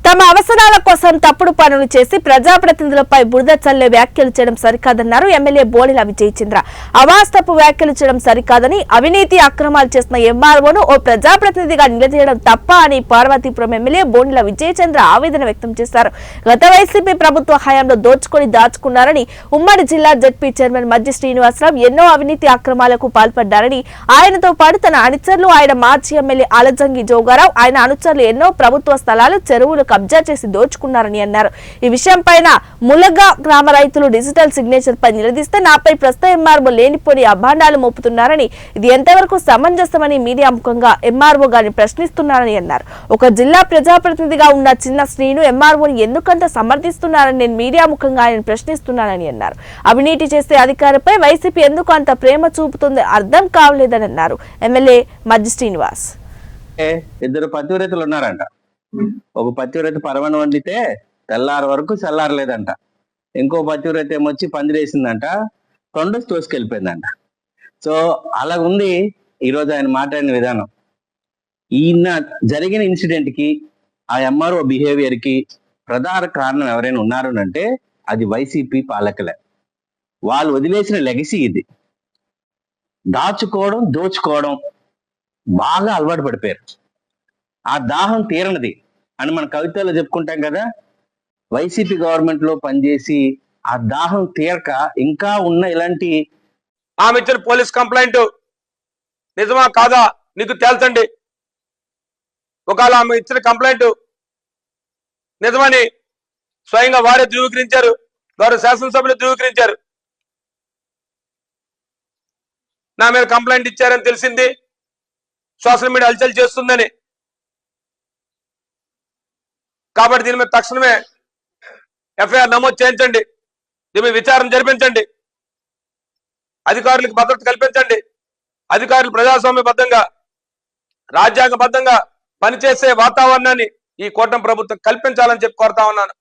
తమ అవసరాల కోసం తప్పుడు పనులు చేసి ప్రజాప్రతినిధులపై బురద చల్లే వ్యాఖ్యలు చేయడం సరికాదన్నారు ఎమ్మెల్యే బోడిల విజయ్ చంద్ర. అవాస్తవ వ్యాఖ్యలు చేయడం సరికాదని, అవినీతి అక్రమాలు చేసిన ఎంఆర్ఓను ఓ ప్రజాప్రతినిధిగా నిలదీయడం తప్ప అని పార్వతీపురం ఎమ్మెల్యే బోడిల విజయ్ చంద్ర ఆవేదన వ్యక్తం చేశారు. గత వైసీపీ ప్రభుత్వ హయాంలో దోచుకొని దాచుకున్నారని, ఉమ్మడి జిల్లా జడ్పీ చైర్మన్ మజ్జి శ్రీనివాసరావు ఎన్నో అవినీతి అక్రమాలకు పాల్పడ్డారని, ఆయనతో పాటు తన అనుచరులు, ఆయన మాజీ ఎమ్మెల్యే ఆలజంగి జోగారావు, ఆయన అనుచరులు ఎన్నో ప్రభుత్వ స్థలాలు, చెరువులు కబ్జా చేసి దోచుకున్నారని అన్నారు. ఈ విషయంపైన ములగా గ్రామ రైతులు డిజిటల్ సిగ్నేచర్ పై నిలదీస్తే నాపై ప్రస్తుత ఎంఆర్ఓ లేనిపోని అభాండాలు మోపుతున్నారని, ఇది ఎంతవరకు సమంజసమని మీడియా ముఖంగా ఎంఆర్ఓ గారిని ప్రశ్నిస్తున్నారని అన్నారు. ఒక జిల్లా ప్రజాప్రతినిధిగా ఉన్న చిన్న శ్రీను ఎంఆర్ఓని ఎందుకంత సమర్థిస్తున్నారని నేను మీడియా ముఖంగా ఆయన ప్రశ్నిస్తున్నానని అన్నారు. అవినీతి చేసే అధికారిపై వైసీపీ ఎందుకు అంత ప్రేమ చూపుతుంది అర్థం కావలేదని అన్నారు ఎమ్మెల్యే మజ్జి శ్రీనివాస్. ఇద్దరు పతివ్రతలు ఉన్నారంట. ఒక పతివ్రత పరమను వండితే తెల్లారి వరకు చల్లారలేదంట. ఇంకో పతివ్రత ఏమొచ్చి పందిరేసిందంట, తొండ తోసుకెళ్ళిపోయిందంట. సో అలాగుంది ఈరోజు ఆయన మాట్లాడిన విధానం. ఈయన జరిగిన ఇన్సిడెంట్ కి, ఆ ఎంఆర్ఓ బిహేవియర్ కి ప్రధాన కారణం ఎవరైనా ఉన్నారు అంటే అది వైసీపీ పాలకులే. వాళ్ళు వదిలేసిన లెగసీ ఇది. దాచుకోవడం, దోచుకోవడం బాగా అలవాటు పడిపోయారు. ఆ దాహం తీరనిది అని మన కవితల్లో చెప్పుకుంటాం కదా. వైసీపీ గవర్నమెంట్ లో పనిచేసి ఆ దాహం తీరక ఇంకా ఉన్న ఇలాంటి ఆమె ఇచ్చిన పోలీస్ కంప్లైంట్ నిజమా కాదా నీకు తేల్చండి. ఒకవేళ ఆమె ఇచ్చిన కంప్లైంట్ నిజమని స్వయంగా వారే ధృవీకరించారు, వారు శాసనసభ్యులు ధృవీకరించారు. నా మీద కంప్లైంట్ ఇచ్చారని తెలిసింది, సోషల్ మీడియా హల్చల్ చేస్తుందని. కాబట్టి దీని మీద తక్షణమే ఎఫ్ఐఆర్ నమోదు చేయించండి, దీని మీద విచారణ జరిపించండి, అధికారులకు భద్రత కల్పించండి. అధికారులు ప్రజాస్వామ్యబద్ధంగా, రాజ్యాంగబద్ధంగా పనిచేసే వాతావరణాన్ని ఈ కూటమి ప్రభుత్వం కల్పించాలని చెప్పి కోరుతా ఉన్నాను.